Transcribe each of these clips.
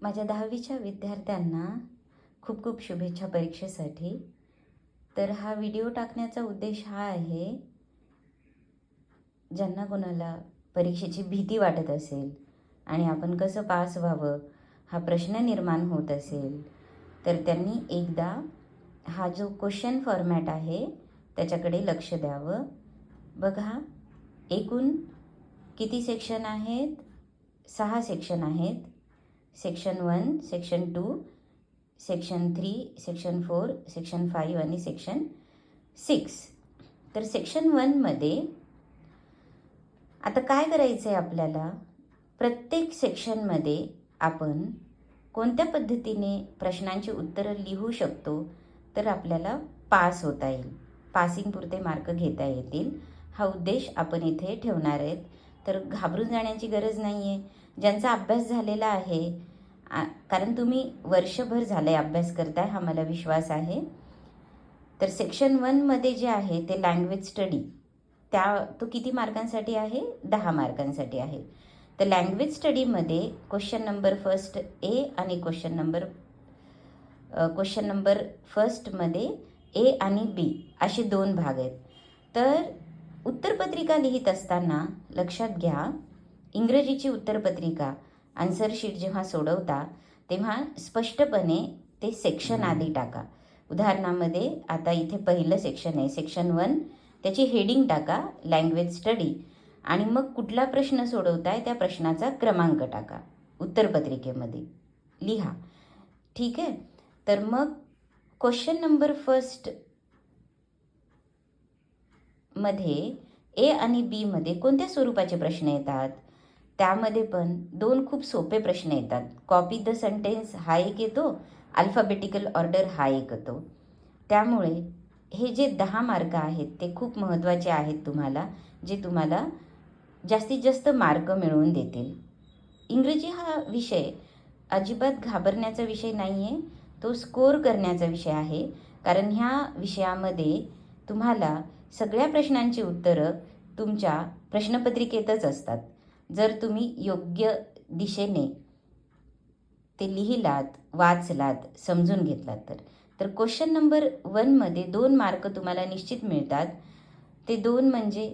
माझ्या 10वीच्या विद्यार्थ्यांना खूप खूप शुभेच्छा परीक्षेसाठी. तर हा व्हिडिओ टाकण्याचा उद्देश हा आहे, ज्यांना कोणाला परीक्षेची भीती वाटत असेल आणि आपण कसं पास व्हावं हा प्रश्न निर्माण होत असेल, तर त्यांनी एकदा हा जो क्वेश्चन फॉर्मॅट आहे त्याच्याकडे लक्ष द्यावं. बघा, एकूण किती सेक्शन आहेत? 6 सेक्शन आहेत. Section 1, section 2, section 3, section 4, section 5 आणि सेक्शन 6. तर सेक्शन 1मध्ये आता काय करायचं आहे आपल्याला? प्रत्येक सेक्शनमध्ये आपण कोणत्या पद्धतीने प्रश्नांची उत्तरं लिहू शकतो तर आपल्याला पास होता येईल, पासिंगपुरते मार्क घेता येतील, हा उद्देश आपण इथे ठेवणार आहेत. तर घाबरून जाण्याची गरज नाही आहे. ज्यांचा अभ्यास झालेला आहे, कारण तुम्ही वर्षभर झालं आहे अभ्यास करताय हा मला विश्वास आहे. तर सेक्शन 1मध्ये जे आहे ते लँग्वेज स्टडी, तो किती मार्कांसाठी आहे? 10 मार्कांसाठी आहे. तर लँग्वेज स्टडीमध्ये क्वेश्चन नंबर फर्स्ट ए आणि क्वेश्चन नंबर फर्स्टमध्ये ए आणि बी असे 2 भाग आहेत. तर उत्तरपत्रिका लिहित असताना लक्षात घ्या, इंग्रजीची उत्तरपत्रिका आन्सर शीट जेव्हा सोडवता तेव्हा स्पष्टपणे ते सेक्शन आधी टाका. उदाहरणामध्ये आता इथे पहिलं सेक्शन आहे, सेक्शन 1, त्याची हेडिंग टाका लँग्वेज स्टडी आणि मग कुठला प्रश्न सोडवताय त्या प्रश्नाचा क्रमांक टाका, उत्तरपत्रिकेमध्ये लिहा. ठीक आहे. तर मग क्वेश्चन नंबर फर्स्ट मध्ये ए आणि बी मध्ये कोणत्या स्वरूपाचे प्रश्न येतात? त्यामध्ये पण 2 खूप सोपे प्रश्न येतात. कॉपी द सेंटेन्स हा एक येतो, अल्फाबेटिकल ऑर्डर हा एक येतो. त्यामुळे हे जे 10 मार्क आहेत ते खूप महत्त्वाचे आहेत तुम्हाला, जे तुम्हाला जास्तीत जास्त मार्क मिळवून देतील. इंग्रजी हा विषय अजिबात घाबरण्याचा विषय नाही आहे, तो स्कोर करण्याचा विषय आहे. कारण ह्या विषयामध्ये तुम्हाला सगळ्या प्रश्नांची उत्तरं तुमच्या प्रश्नपत्रिकेतच असतात, जर तुम्ही योग्य दिशेने ते लिहिलात, वाचलात, समजून घेतलात तर. तर क्वेश्चन नंबर 1मध्ये 2 मार्क तुम्हाला निश्चित मिळतात. ते 2 म्हणजे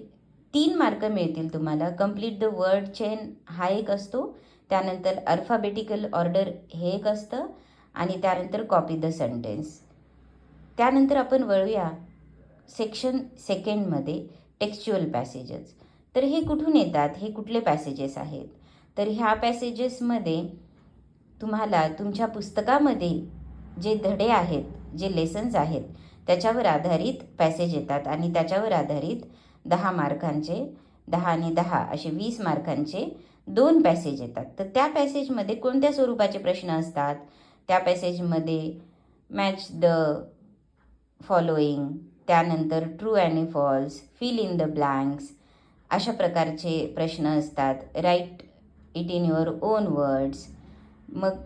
3 मार्क मिळतील तुम्हाला. कंप्लीट द वर्ड चेन हा एक असतो, त्यानंतर अल्फाबेटिकल ऑर्डर हे एक असतं आणि त्यानंतर कॉपी द सेंटेन्स. त्यानंतर आपण वळूया सेक्शन सेकंडमध्ये, टेक्स्च्युअल पॅसेजेस. तर हे कुठून येतात? हे कुठले पॅसेजेस आहेत? तर ह्या पॅसेजेसमध्ये तुम्हाला तुमच्या पुस्तकामध्ये जे धडे आहेत, जे लेसन्स आहेत, त्याच्यावर आधारित पॅसेज येतात आणि त्याच्यावर आधारित 10 मार्कांचे, 10 आणि 10 असे 20 मार्कांचे 2 पॅसेज येतात. तर त्या पॅसेजमध्ये कोणत्या स्वरूपाचे प्रश्न असतात? त्या पॅसेजमध्ये मॅच द फॉलोइंग, त्यानंतर ट्रू आणि false, fill in the blanks अशा प्रकारचे प्रश्न असतात. Write it in your own words. मग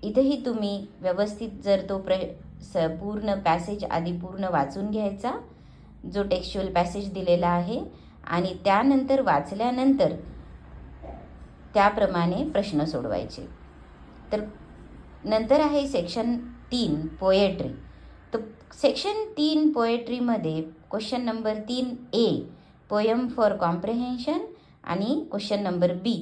इथेही तुम्ही व्यवस्थित जर तो पूर्ण पॅसेज आधी पूर्ण वाचून घ्यायचा, जो टेक्स्च्युअल पॅसेज दिलेला आहे, आणि त्यानंतर वाचल्यानंतर त्याप्रमाणे प्रश्न सोडवायचे. तर नंतर आहे सेक्शन 3 पोएट्री. तर सेक्शन 3 पोएट्रीमध्ये question number 3 A poem for comprehension आणि क्वेश्चन नंबर बी.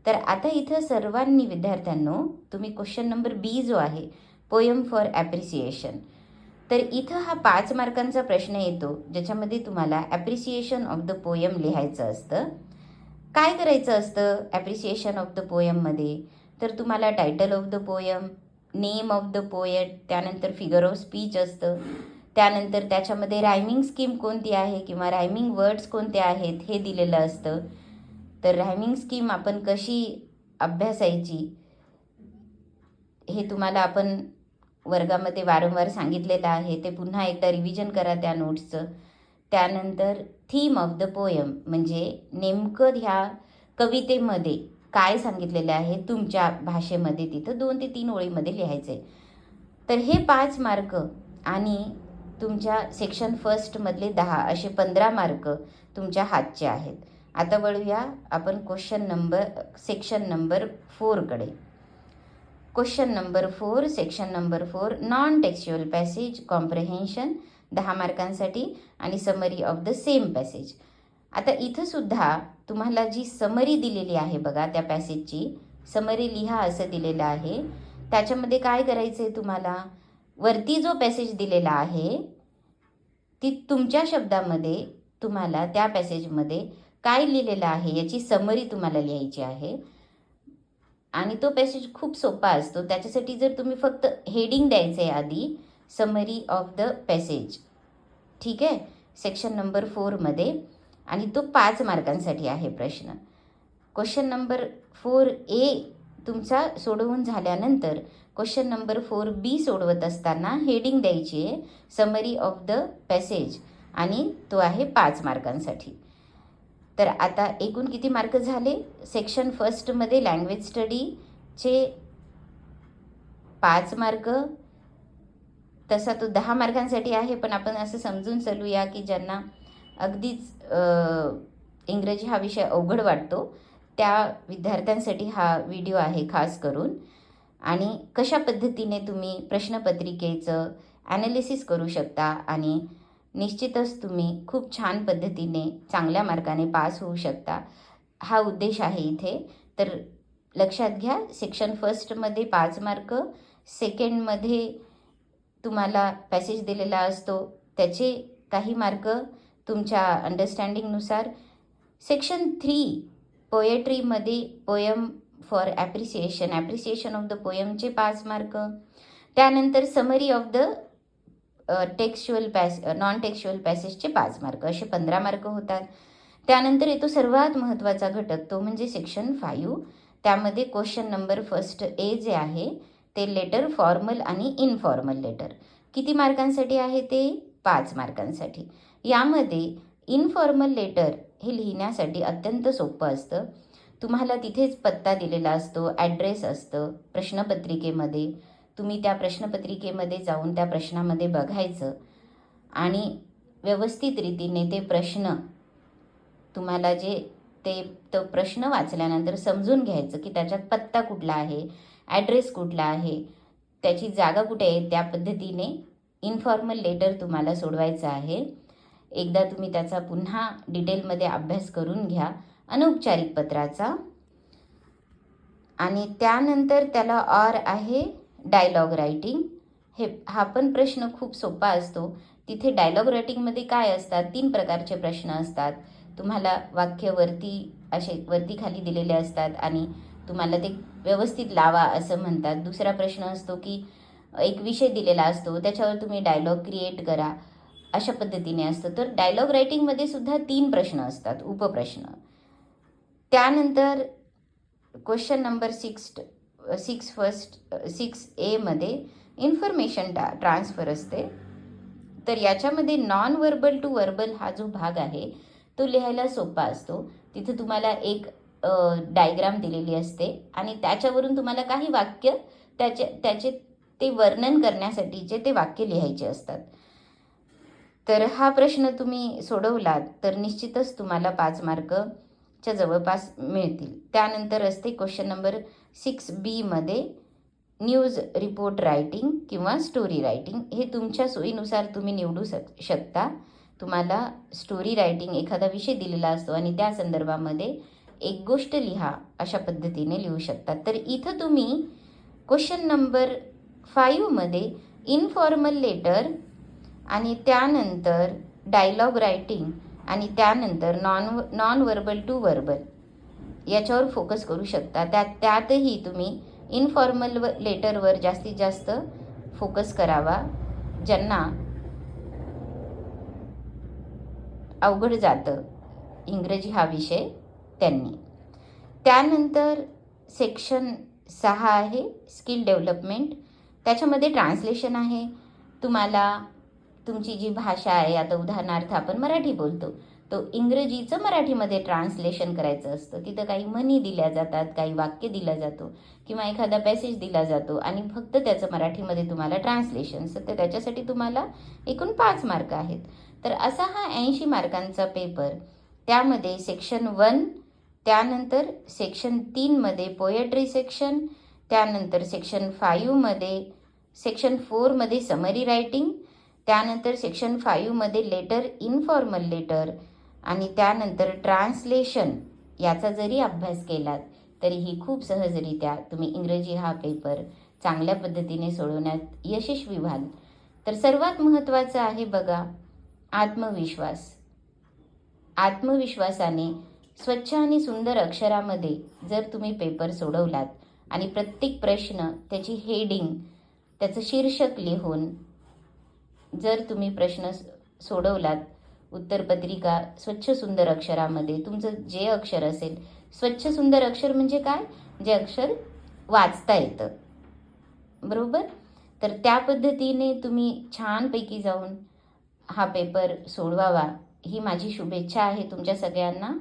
तर आता इथं सर्वांनी विद्यार्थ्यांनो तुम्ही क्वेश्चन नंबर बी जो आहे पोयम फॉर ॲप्रिसिएशन, तर इथं हा 5 मार्कांचा प्रश्न येतो, ज्याच्यामध्ये तुम्हाला ॲप्रिसिएशन ऑफ द पोयम लिहायचं असतं. काय करायचं असतं ॲप्रिसिएशन ऑफ द पोयममध्ये? तर तुम्हाला title of the poem, name of the poet, त्यानंतर फिगर ऑफ स्पीच असतं, त्यानंतर त्याच्यामध्ये रायमिंग स्कीम कोणती आहे किंवा रायमिंग वर्ड्स कोणते आहेत हे दिलेलं असतं. तर रायमिंग स्कीम आपण कशी अभ्यासायची हे तुम्हाला आपण वर्गामध्ये वारंवार सांगितलेलं आहे, ते पुन्हा एकदा रिव्हिजन करा त्या नोट्सचं. त्यानंतर थीम ऑफ द पोयम, म्हणजे नेमकं ह्या कवितेमध्ये काय सांगितलेलं आहे तुमच्या भाषेमध्ये, तिथं 2 ते 3 ओळीमध्ये लिहायचे. तर हे 5 मार्क आणि तुमच्या सेक्शन फर्स्टमधले 10 असे 15 मार्क तुमच्या हातचे आहेत. आता वळूया आपण सेक्शन नंबर 4कडे. Question number 4, section number 4, non textual passage comprehension 10 मार्कांसाठी आणि summary of the same passage. आता इथं सुद्धा तुम्हाला जी समरी दिलेली आहे बघा, त्या पॅसेजची समरी लिहा असं दिलेलं आहे. त्याच्यामध्ये काय करायचं आहे तुम्हाला, वरती जो पॅसेज दिलेला आहे ती तुमच्या शब्दामध्ये तुम्हाला त्या पॅसेजमध्ये काय लिहिलेलं आहे याची समरी तुम्हाला लिहायची आहे. आणि तो पॅसेज खूप सोपा असतो. त्याच्यासाठी जर तुम्ही फक्त हेडिंग द्यायचं आहे आधी, समरी ऑफ द पॅसेज, ठीक आहे, सेक्शन नंबर 4मध्ये, आणि तो 5 मार्कांसाठी आहे प्रश्न. क्वेश्चन नंबर 4A तुमचा सोडवून झाल्यानंतर क्वेश्चन नंबर 4B सोडवत असताना हेडिंग द्यायची आहे समरी ऑफ द पॅसेज, आणि तो आहे 5 मार्कांसाठी. तर आता एकूण किती मार्क झाले? सेक्शन फर्स्टमध्ये लँग्वेज स्टडीचे 5 मार्क, तसा तो 10 मार्कांसाठी आहे. पण आपण असं समजून चालूया की ज्यांना अगदीच इंग्रजी हा विषय अवघड वाटतो त्या विद्यार्थ्यांसाठी हा व्हिडिओ आहे खास करून. आणि कशा पद्धतीने तुम्ही प्रश्नपत्रिकेचं ॲनालिसिस करू शकता आणि निश्चितच तुम्ही खूप छान पद्धतीने चांगल्या मार्काने पास होऊ शकता, हा उद्देश आहे इथे. तर लक्षात घ्या, सेक्शन फर्स्टमध्ये 5 मार्क, सेकंडमध्ये तुम्हाला पॅसेज दिलेला असतो त्याचे काही मार्क तुमच्या अंडरस्टँडिंगनुसार. सेक्शन 3 पोएट्रीमध्ये poem for appreciation of the पोयमचे 5 मार्क. त्यानंतर summary of the non textual पॅसेजचे 5 मार्क, असे 15 मार्क होतात. त्यानंतर येतो सर्वात महत्त्वाचा घटक, तो म्हणजे सेक्शन 5. त्यामध्ये क्वेश्चन नंबर फर्स्ट ए जे आहे ते लेटर, फॉर्मल आणि इनफॉर्मल लेटर. किती मार्कांसाठी आहे ते? 5 मार्कांसाठी. यामध्ये इनफॉर्मल लेटर हे लिहिण्यासाठी अत्यंत सोपं असतं. तुम्हाला तिथेच पत्ता दिलेला असतो, ॲड्रेस असतं प्रश्नपत्रिकेमध्ये. तुम्ही त्या प्रश्नपत्रिकेमध्ये जाऊन त्या प्रश्नामध्ये बघायचं आणि व्यवस्थित रीतीने ते प्रश्न तुम्हाला तो प्रश्न वाचल्यानंतर समजून घ्यायचं की त्याच्यात पत्ता कुठला आहे, ॲड्रेस कुठला आहे, त्याची जागा कुठे आहे. त्या पद्धतीने इनफॉर्मल लेटर तुम्हाला सोडवायचं आहे. एकदा तुम्ही त्याचा पुन्हा डिटेलमध्ये अभ्यास करून घ्या अनौपचारिक पत्राचा. आणि त्यानंतर त्याला आहे डायलॉग रायटिंग. हा पण प्रश्न खूप सोपा असतो. तिथे डायलॉग रायटिंगमध्ये काय असतात, 3 प्रकारचे प्रश्न असतात. तुम्हाला वाक्य वरती खाली दिलेले असतात आणि तुम्हाला ते व्यवस्थित लावा असं म्हणतात. दुसरा प्रश्न असतो की एक विषय दिलेला असतो, त्याच्यावर तुम्ही डायलॉग क्रिएट करा, अशा पद्धतीने असतं. तर डायलॉग रायटिंगमध्ये सुद्धा 3 प्रश्न असतात, उपप्रश्न. त्यानंतर क्वेश्चन नंबर 6A मध्ये इन्फॉर्मेशन ट्रान्सफर असते. तर याच्यामध्ये नॉन व्हर्बल टू व्हर्बल हा जो भाग आहे तो लिहायला सोपा असतो. तिथे तुम्हाला एक डायग्राम दिलेली असते आणि त्याच्यावरून तुम्हाला काही वाक्य त्याचे ते वर्णन करण्यासाठीचे ते वाक्य लिहायचे असतात. तर हा प्रश्न तुम्ही सोडवलात तर निश्चितच तुम्हाला 5 मार्कच्या जवळपास मिळतील. त्यानंतर असते क्वेश्चन नंबर 6B मध्ये न्यूज रिपोर्ट रायटिंग किंवा स्टोरी रायटिंग. हे तुमच्या सोयीनुसार तुम्ही निवडू शकता. तुम्हाला स्टोरी रायटिंग एखादा विषय दिलेला असतो आणि त्या संदर्भामध्ये एक गोष्ट लिहा, अशा पद्धतीने लिहू शकता. तर इथं तुम्ही क्वेश्चन नंबर 5 मध्ये इनफॉर्मल लेटर आणि त्यानंतर डायलॉग रायटिंग आणि त्यानंतर नॉन व्हर्बल टू व्हर्बल याच्यावर फोकस करू शकता. त्यातही तुम्ही इनफॉर्मल लेटरवर जास्तीत जास्त फोकस करावा. ज्यांना अवघड जातं इंग्रजी हा विषय त्यांनी. त्यानंतर सेक्शन 6 आहे स्किल डेव्हलपमेंट. त्याच्यामध्ये ट्रान्सलेशन आहे. तुम्हाला तुमची जी भाषा आहे, आता उदाहरणार्थ आपण मराठी बोलतो, तो इंग्रजीचं मराठीमध्ये ट्रान्सलेशन करायचं असतं. तिथं काही म्हणी दिल्या जातात, काही वाक्य दिलं जातो किंवा एखादा पॅसेज दिला जातो आणि फक्त त्याचं मराठीमध्ये तुम्हाला ट्रान्सलेशन. तर त्याच्यासाठी तुम्हाला एकूण 5 मार्क आहेत. तर असा हा 80 मार्कांचा पेपर. त्यामध्ये सेक्शन 1, त्यानंतर सेक्शन 3 मध्ये पोएट्री सेक्शन, त्यानंतर सेक्शन 5मध्ये सेक्शन 4मध्ये समरी रायटिंग, त्यानंतर सेक्शन 5मध्ये लेटर, इनफॉर्मल लेटर, आणि त्यानंतर ट्रान्सलेशन याचा जरी अभ्यास केलात तरीही खूप सहजरित्या तुम्ही इंग्रजी हा पेपर चांगल्या पद्धतीने सोडवण्यात यशस्वी व्हाल. तर सर्वात महत्त्वाचं आहे बघा आत्मविश्वास. आत्मविश्वासाने स्वच्छ आणि सुंदर अक्षरामध्ये जर तुम्ही पेपर सोडवलात आणि प्रत्येक प्रश्न त्याची हेडिंग, त्याचं शीर्षक लिहून जर तुम्ही प्रश्न सोडवलात, उत्तरपत्रिका स्वच्छ सुंदर अक्षरामध्ये, तुमचं जे अक्षर असेल, स्वच्छ सुंदर अक्षर म्हणजे काय, जे अक्षर वाचता येतं, बरोबर. तर त्या पद्धतीने तुम्ही छानपैकी जाऊन हा पेपर सोडवावा ही माझी शुभेच्छा आहे तुमच्या सगळ्यांना.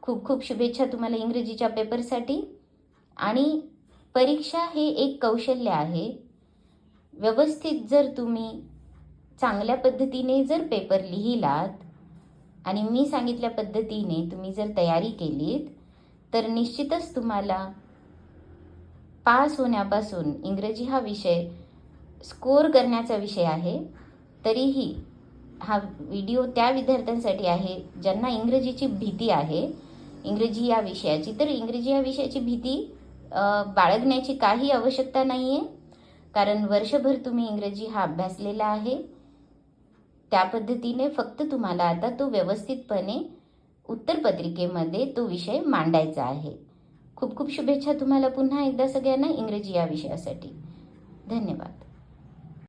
खूप खूप शुभेच्छा तुम्हाला इंग्रजीच्या पेपरसाठी. आणि परीक्षा हे एक कौशल्य आहे. व्यवस्थित जर तुम्ही चांगल्या पद्धतीने जर पेपर लिहिलात आणि मी सांगितल्या पद्धतीने तुम्ही जर तयारी केलीत तर निश्चितच तुम्हाला पास होण्यापासून, इंग्रजी हा विषय स्कोर करण्याचा विषय आहे, तरीही हा व्हिडिओ त्या विद्यार्थ्यांसाठी आहे ज्यांना इंग्रजीची भीती आहे, इंग्रजी या विषयाची. तर इंग्रजी या विषयाची भीती बाळगण्याची काही आवश्यकता नाही आहे, कारण वर्षभर तुम्ही इंग्रजी हा अभ्यासलेला आहे. त्या पद्धतीने फक्त तुम्हाला आता तो व्यवस्थितपणे उत्तरपत्रिकेमध्ये तो विषय मांडायचा आहे. खूप खूप शुभेच्छा तुम्हाला पुन्हा एकदा सगळ्यांना इंग्रजी या विषयासाठी. धन्यवाद.